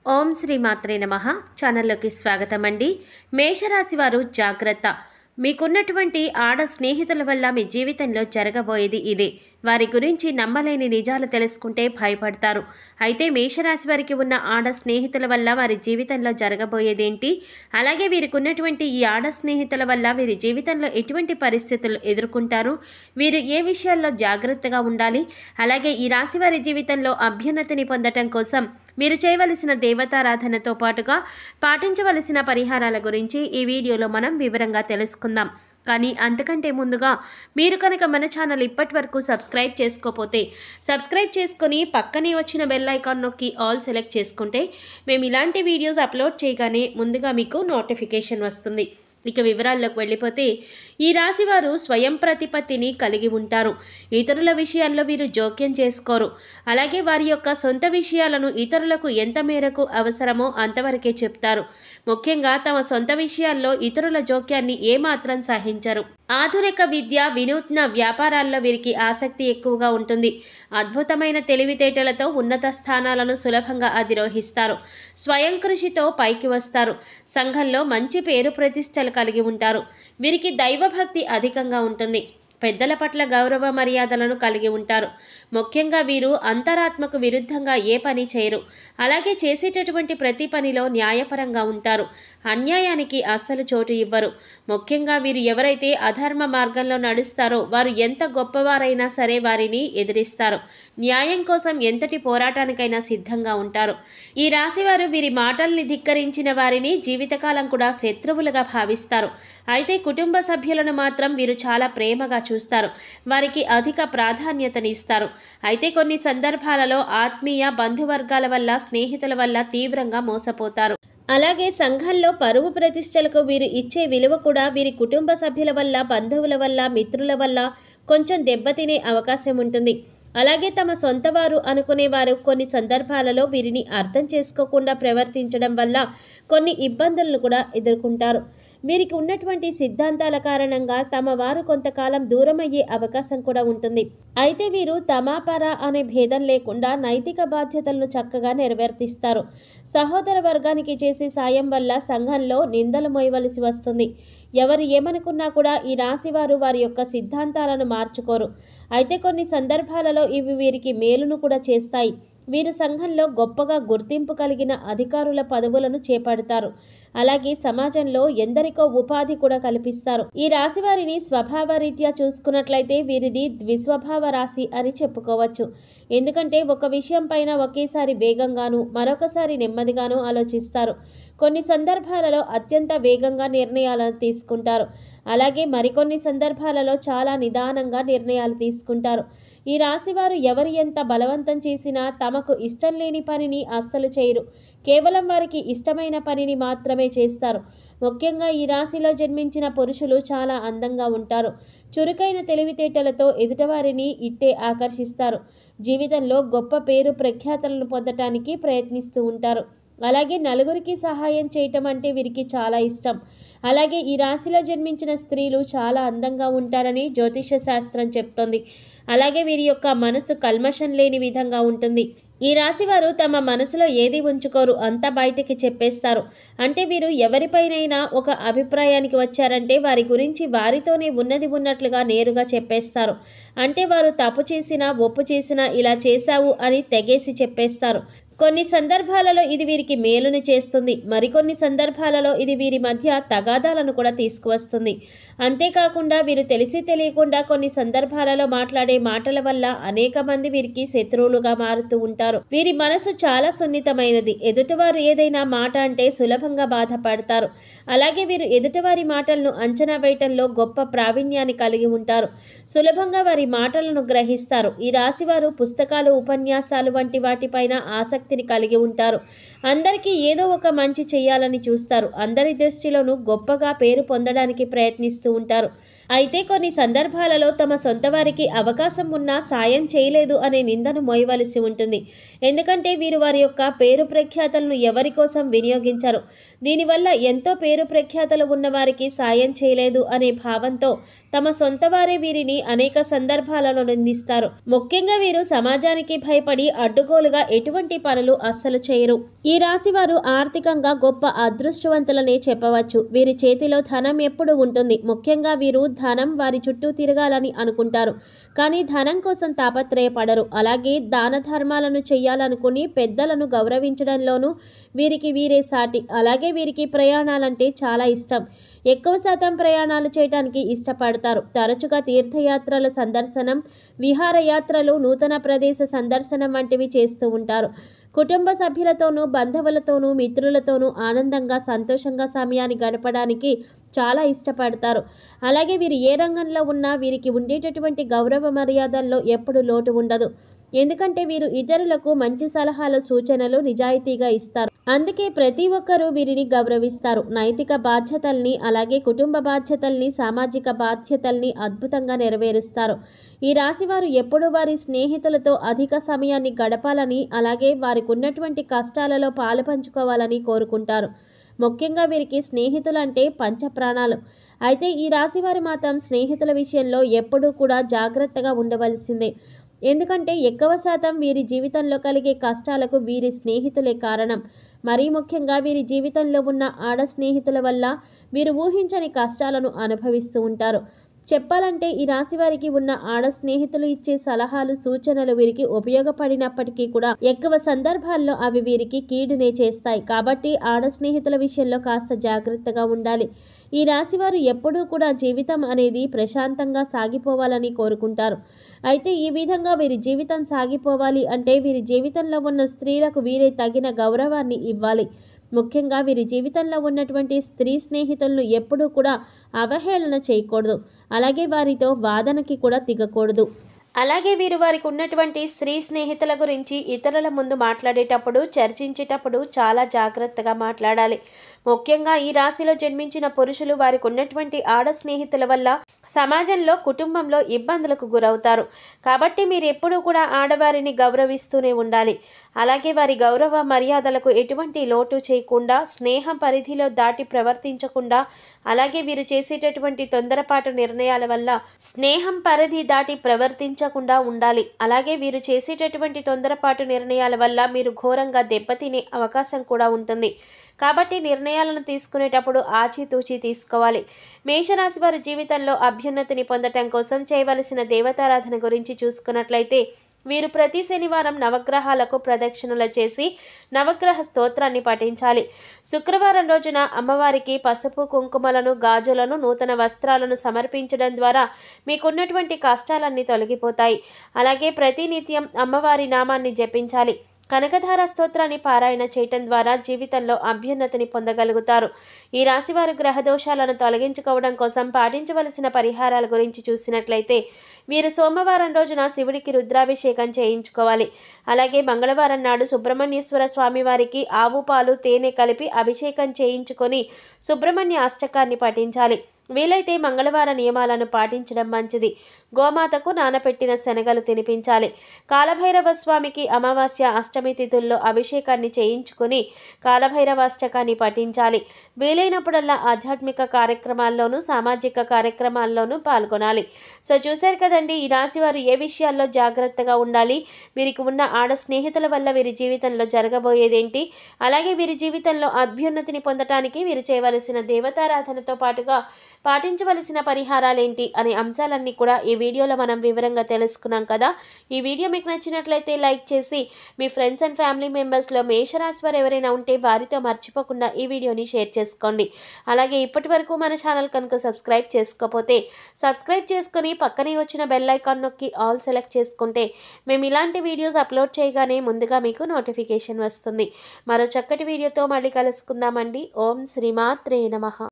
ఓం శ్రీ మాత్రే నమః ఛానల్లోకి స్వాగతం అండి. మేషరాశి వారు జాగ్రత్త. మీకున్నటువంటి ఆడ స్నేహితుల వల్ల మీ జీవితంలో జరగబోయేది ఇదే. వారి గురించి నమ్మలేని నిజాలు తెలుసుకుంటే భయపడతారు. అయితే మేషరాశి వారికి ఉన్న ఆడ స్నేహితుల వల్ల వారి జీవితంలో జరగబోయేదేంటి, అలాగే వీరికి ఉన్నటువంటి ఈ ఆడ స్నేహితుల వల్ల వీరి జీవితంలో ఎటువంటి పరిస్థితులు ఎదుర్కొంటారు, వీరు ఏ విషయాల్లో జాగ్రత్తగా ఉండాలి, అలాగే ఈ రాశి వారి జీవితంలో అభ్యున్నతిని పొందటం కోసం మీరు చేయవలసిన దేవతారాధనతో పాటుగా పాటించవలసిన పరిహారాల గురించి ఈ వీడియోలో మనం వివరంగా తెలుసుకుందాం. కానీ అంతకంటే ముందుగా మీరు కనుక మన ఛానల్ ఇప్పటి వరకు సబ్స్క్రైబ్ చేసుకోకపోతే సబ్స్క్రైబ్ చేసుకొని పక్కనే వచ్చిన బెల్ ఐకాన్ నొక్కి ఆల్ సెలెక్ట్ చేసుకుంటే మేము ఇలాంటి వీడియోస్ అప్లోడ్ చేయగానే ముందుగా మీకు నోటిఫికేషన్ వస్తుంది. ఇక వివరాల్లోకి వెళ్ళిపోతే ఈ రాశి వారు స్వయం ప్రతిపత్తిని కలిగి ఉంటారు. ఇతరుల విషయాల్లో వీరు జోక్యం చేసుకోరు. అలాగే వారి యొక్క సొంత విషయాలను ఇతరులకు ఎంత మేరకు అవసరమో అంతవరకే చెప్తారు. ముఖ్యంగా తమ సొంత విషయాల్లో ఇతరుల జోక్యాన్ని ఏమాత్రం సహించరు. ఆధునిక విద్య, వినూత్న వ్యాపారాల్లో వీరికి ఆసక్తి ఎక్కువగా ఉంటుంది. అద్భుతమైన తెలివితేటలతో ఉన్నత స్థానాలను సులభంగా అధిరోహిస్తారు. స్వయం కృషితో పైకి వస్తారు. సంఘంలో మంచి పేరు ప్రతిష్టలు కలిగి ఉంటారు. వీరికి దైవభక్తి అధికంగా ఉంటుంది. పెద్దల పట్ల గౌరవ మర్యాదలను కలిగి ఉంటారు. ముఖ్యంగా వీరు అంతరాత్మకు విరుద్ధంగా ఏ పని చేయరు. అలాగే చేసేటటువంటి ప్రతి పనిలో న్యాయపరంగా ఉంటారు. అన్యాయానికి అస్సలు చోటు ఇవ్వరు. ముఖ్యంగా వీరు ఎవరైతే అధర్మ మార్గంలో నడుస్తారో వారు ఎంత గొప్పవారైనా సరే వారిని ఎదిరిస్తారు. న్యాయం కోసం ఎంతటి పోరాటానికైనా సిద్ధంగా ఉంటారు. ఈ రాశివారు వీరి మాటల్ని ధిక్కరించిన వారిని జీవితకాలం కూడా శత్రువులుగా భావిస్తారు. అయితే కుటుంబ సభ్యులను మాత్రం వీరు చాలా ప్రేమగా చూస్తారు. వారికి అధిక ప్రాధాన్యతనిస్తారు. అయితే కొన్ని సందర్భాలలో ఆత్మీయ బంధువర్గాల వల్ల, స్నేహితుల వల్ల తీవ్రంగా మోసపోతారు. అలాగే సంఘంలో పరువు ప్రతిష్టలకు వీరు ఇచ్చే విలువ కూడా వీరి కుటుంబ సభ్యుల వల్ల, బంధువుల వల్ల, మిత్రుల వల్ల కొంచెం దెబ్బతినే అవకాశం ఉంటుంది. అలాగే తమ సొంత వారు అనుకునేవారు కొన్ని సందర్భాలలో వీరిని అర్థం చేసుకోకుండా ప్రవర్తించడం వల్ల కొన్ని ఇబ్బందులను కూడా ఎదుర్కొంటారు. వీరికి ఉన్నటువంటి సిద్ధాంతాల కారణంగా తమ వారు కొంతకాలం దూరం అయ్యే అవకాశం కూడా ఉంటుంది. అయితే వీరు తమాపర అనే భేదం లేకుండా నైతిక బాధ్యతలను చక్కగా నెరవేర్తిస్తారు. సహోదర వర్గానికి చేసే సాయం వల్ల సంఘంలో నిందలు మోయవలసి వస్తుంది. ఎవరు ఏమనుకున్నా కూడా ఈ రాశివారు వారి యొక్క సిద్ధాంతాలను మార్చుకోరు. అయితే కొన్ని సందర్భాలలో ఇవి వీరికి మేలును కూడా చేస్తాయి. వీరు సంఘంలో గొప్పగా గుర్తింపు కలిగిన అధికారుల పదవులను చేపడతారు. అలాగే సమాజంలో ఎందరికో ఉపాధి కూడా కల్పిస్తారు. ఈ రాశి వారిని స్వభావరీత్యా చూసుకున్నట్లయితే వీరిది ద్విస్వభావ రాశి అని చెప్పుకోవచ్చు. ఎందుకంటే ఒక విషయం పైన ఒకేసారి వేగంగాను, మరొకసారి నెమ్మదిగాను ఆలోచిస్తారు. కొన్ని సందర్భాలలో అత్యంత వేగంగా నిర్ణయాలను తీసుకుంటారు. అలాగే మరికొన్ని సందర్భాలలో చాలా నిదానంగా నిర్ణయాలు తీసుకుంటారు. ఈ రాశివారు ఎవరు ఎంత బలవంతం చేసినా తమకు ఇష్టం లేని పనిని అస్సలు చేయరు. కేవలం వారికి ఇష్టమైన పనిని మాత్రమే చేస్తారు. ముఖ్యంగా ఈ రాశిలో జన్మించిన పురుషులు చాలా అందంగా ఉంటారు. చురుకైన తెలివితేటలతో ఎదుటివారిని ఇట్టే ఆకర్షిస్తారు. జీవితంలో గొప్ప పేరు ప్రఖ్యాతలను పొందటానికి ప్రయత్నిస్తూ ఉంటారు. అలాగే నలుగురికి సహాయం చేయటం అంటే వీరికి చాలా ఇష్టం. అలాగే ఈ రాశిలో జన్మించిన స్త్రీలు చాలా అందంగా ఉంటారని జ్యోతిష శాస్త్రం చెప్తోంది. అలాగే వీరి యొక్క మనసు కల్మషం లేని విధంగా ఉంటుంది. ఈ రాశివారు తమ మనసులో ఏది ఉంచుకోరు, అంతా బయటికి చెప్పేస్తారు. అంటే వీరు ఎవరిపైనైనా ఒక అభిప్రాయానికి వచ్చారంటే వారి గురించి వారితోనే ఉన్నది ఉన్నట్లుగా నేరుగా చెప్పేస్తారు. అంటే వారు తప్పు చేసినా, ఒప్పు చేసినా ఇలా చేశావు అని తెగేసి చెప్పేస్తారు. కొన్ని సందర్భాలలో ఇది వీరికి మేలుని చేస్తుంది. మరికొన్ని సందర్భాలలో ఇది వీరి మధ్య తగాదాలను కూడా తీసుకువస్తుంది. అంతేకాకుండా వీరు తెలిసి తెలియకుండా కొన్ని సందర్భాలలో మాట్లాడే మాటల వల్ల అనేక మంది వీరికి శత్రువులుగా మారుతూ ఉంటారు. వీరి మనసు చాలా సున్నితమైనది. ఎదుటివారు ఏదైనా మాట అంటే సులభంగా బాధపడతారు. అలాగే వీరు ఎదుటివారి మాటలను అంచనా వేయటంలో గొప్ప ప్రావీణ్యాన్ని కలిగి ఉంటారు. సులభంగా వారి మాటలను గ్రహిస్తారు. ఈ రాశివారు పుస్తకాలు, ఉపన్యాసాలు వంటి వాటిపైన ఆసక్తిని కలిగి ఉంటారు. అందరికీ ఏదో ఒక మంచి చేయాలని చూస్తారు. అందరి దృష్టిలోనూ గొప్పగా పేరు పొందడానికి ప్రయత్నిస్తూ ఉంటారు. అయితే కొన్ని సందర్భాలలో తమ సొంత వారికి అవకాశం ఉన్నా సాయం చేయలేదు అనే నిందను మోయవలసి ఉంటుంది. ఎందుకంటే వీరు వారి యొక్క పేరు ప్రఖ్యాతలను ఎవరి కోసం వినియోగించరు. దీనివల్ల ఎంతో పేరు ప్రఖ్యాతలు ఉన్నవారికి సాయం చేయలేదు అనే భావంతో తమ సొంత వారే వీరిని అనేక సందర్భాలలో నిందిస్తారు. ముఖ్యంగా వీరు సమాజానికి భయపడి అడ్డుగోలుగా ఎటువంటి పనులు అస్సలు చేయరు. ఈ రాశి వారు ఆర్థికంగా గొప్ప అదృష్టవంతులనే చెప్పవచ్చు. వీరి చేతిలో ధనం ఎప్పుడు ఉంటుంది. ముఖ్యంగా వీరు ధనం వారి చుట్టూ తిరగాలని అనుకుంటారు, కానీ ధనం కోసం తాపత్రయపడరు. అలాగే దాన ధర్మాలను చెయ్యాలనుకుని పెద్దలను గౌరవించడంలోనూ వీరికి వీరే సాటి. అలాగే వీరికి ప్రయాణాలంటే చాలా ఇష్టం. ఎక్కువ శాతం ప్రయాణాలు చేయడానికి ఇష్టపడతారు. తరచుగా తీర్థయాత్రల సందర్శనం, విహారయాత్రలు, నూతన ప్రదేశ సందర్శనం వంటివి చేస్తూ ఉంటారు. కుటుంబ సభ్యులతోనూ, బంధువులతోనూ, మిత్రులతోనూ ఆనందంగా, సంతోషంగా సమయాన్ని గడపడానికి చాలా ఇష్టపడతారు. అలాగే వీరు ఏ రంగంలో ఉన్నా వీరికి ఉండేటటువంటి గౌరవ మర్యాదల్లో ఎప్పుడు లోటు ఉండదు. ఎందుకంటే వీరు ఇతరులకు మంచి సలహాలు, సూచనలు నిజాయితీగా ఇస్తారు. అందుకే ప్రతి ఒక్కరూ వీరిని గౌరవిస్తారు. నైతిక బాధ్యతల్ని, అలాగే కుటుంబ బాధ్యతల్ని, సామాజిక బాధ్యతల్ని అద్భుతంగా నెరవేరుస్తారు. ఈ రాశివారు ఎప్పుడూ వారి స్నేహితులతో అధిక సమయాన్ని గడపాలని, అలాగే వారికి ఉన్నటువంటి కష్టాలలో పాలు పంచుకోవాలని కోరుకుంటారు. ముఖ్యంగా వీరికి స్నేహితులంటే పంచప్రాణాలు. అయితే ఈ రాశివారి మాత్రం స్నేహితుల విషయంలో ఎప్పుడూ కూడా జాగ్రత్తగా ఉండవలసిందే. ఎందుకంటే ఎక్కువ శాతం వీరి జీవితంలో కలిగే కష్టాలకు వీరి స్నేహితులే కారణం. మరీ ముఖ్యంగా వీరి జీవితంలో ఉన్న ఆడ స్నేహితుల వల్ల వీరు ఊహించని కష్టాలను అనుభవిస్తూ ఉంటారు. చెప్పాలంటే ఈ రాశి వారికి ఉన్న ఆడ స్నేహితులు ఇచ్చే సలహాలు, సూచనలు వీరికి ఉపయోగపడినప్పటికీ కూడా ఎక్కువ సందర్భాల్లో అవి వీరికి కీడునే చేస్తాయి. కాబట్టి ఆడ స్నేహితుల విషయంలో కాస్త జాగ్రత్తగా ఉండాలి. ఈ రాశివారు ఎప్పుడూ కూడా జీవితం అనేది ప్రశాంతంగా సాగిపోవాలని కోరుకుంటారు. అయితే ఈ విధంగా వీరి జీవితం సాగిపోవాలి అంటే వీరి జీవితంలో ఉన్న స్త్రీలకు వీరే తగిన గౌరవాన్ని ఇవ్వాలి. ముఖ్యంగా వీరి జీవితంలో ఉన్నటువంటి స్త్రీ స్నేహితులను ఎప్పుడూ కూడా అవహేళన చేయకూడదు. అలాగే వారితో వాదనకి కూడా దిగకూడదు. అలాగే వీరు వారికి ఉన్నటువంటి స్త్రీ స్నేహితుల గురించి ఇతరుల ముందు మాట్లాడేటప్పుడు, చర్చించేటప్పుడు చాలా జాగ్రత్తగా మాట్లాడాలి. ముఖ్యంగా ఈ రాశిలో జన్మించిన పురుషులు వారికి ఉన్నటువంటి ఆడ స్నేహితుల వల్ల సమాజంలో, కుటుంబంలో ఇబ్బందులకు గురవుతారు. కాబట్టి మీరు ఎప్పుడూ కూడా ఆడవారిని గౌరవిస్తూనే ఉండాలి. అలాగే వారి గౌరవ మర్యాదలకు ఎటువంటి లోటు చేయకుండా, స్నేహం పరిధిలో దాటి ప్రవర్తించకుండా, అలాగే వీరు చేసేటటువంటి తొందరపాటు నిర్ణయాల వల్ల స్నేహం పరిధి దాటి ప్రవర్తించకుండా ఉండాలి. అలాగే వీరు చేసేటటువంటి తొందరపాటు నిర్ణయాల వల్ల మీరు ఘోరంగా దెబ్బతినే అవకాశం కూడా ఉంటుంది. కాబట్టి నిర్ణయాలను తీసుకునేటప్పుడు ఆచితూచి తీసుకోవాలి. మేషరాశి వారి జీవితంలో అభ్యున్నతిని పొందటం కోసం చేయవలసిన దేవతారాధన గురించి చూసుకున్నట్లయితే వీరు ప్రతి శనివారం నవగ్రహాలకు ప్రదక్షిణలు చేసి నవగ్రహ స్తోత్రాన్ని పఠించాలి. శుక్రవారం రోజున అమ్మవారికి పసుపు, కుంకుమలను, గాజులను, నూతన వస్త్రాలను సమర్పించడం ద్వారా మీకున్నటువంటి కష్టాలన్నీ తొలగిపోతాయి. అలాగే ప్రతినిత్యం అమ్మవారి నామాన్ని జపించాలి. కనకధార స్తోత్రాన్ని పారాయణ చేయటం ద్వారా జీవితంలో అభ్యున్నతిని పొందగలుగుతారు. ఈ రాశివారు గ్రహదోషాలను తొలగించుకోవడం కోసం పాటించవలసిన పరిహారాల గురించి చూసినట్లయితే వీరు సోమవారం రోజున శివుడికి రుద్రాభిషేకం చేయించుకోవాలి. అలాగే మంగళవారం నాడు సుబ్రహ్మణ్యేశ్వర స్వామి వారికి ఆవు పాలు, తేనె కలిపి అభిషేకం చేయించుకొని సుబ్రహ్మణ్య అష్టకాన్ని పఠించాలి. వీలైతే మంగళవార నియమాలను పాటించడం మంచిది. గోమాతకు నానపెట్టిన శనగలు తినిపించాలి. కాలభైరవ స్వామికి అమావాస్య, అష్టమి తిథుల్లో అభిషేకాన్ని చేయించుకుని కాలభైరవాష్టకాన్ని పఠించాలి. వీలైనప్పుడల్లా ఆధ్యాత్మిక కార్యక్రమాల్లోనూ, సామాజిక కార్యక్రమాల్లోనూ పాల్గొనాలి. సో చూశారు కదండి, ఈ రాశి వారు ఏ విషయాల్లో జాగ్రత్తగా ఉండాలి, వీరికి ఉన్న ఆడ స్నేహితుల వల్ల వీరి జీవితంలో జరగబోయేదేంటి, అలాగే వీరి జీవితంలో అభ్యున్నతిని పొందటానికి వీరు చేయవలసిన దేవతారాధనతో పాటుగా పాటించవలసిన పరిహారాలేంటి అనే అంశాలన్నీ కూడా ఈ వీడియోలో మనం వివరంగా తెలుసుకున్నాం కదా. ఈ వీడియో మీకు నచ్చినట్లయితే లైక్ చేసి మీ ఫ్రెండ్స్ అండ్ ఫ్యామిలీ మెంబర్స్లో మేషరాశి వారు ఎవరైనా ఉంటే వారితో మర్చిపోకుండా ఈ వీడియోని షేర్ చేసుకోండి. అలాగే ఇప్పటి వరకు మన ఛానల్ కనుక సబ్స్క్రైబ్ చేసుకోకపోతే సబ్స్క్రైబ్ చేసుకొని పక్కనే వచ్చిన బెల్ ఐకాన్ నొక్కి ఆల్ సెలెక్ట్ చేసుకుంటే మేము ఇలాంటి వీడియోస్ అప్లోడ్ చేయగానే ముందుగా మీకు నోటిఫికేషన్ వస్తుంది. మరో చక్కటి వీడియోతో మళ్ళీ కలుసుకుందామండి. ఓం శ్రీమాత్రే నమః.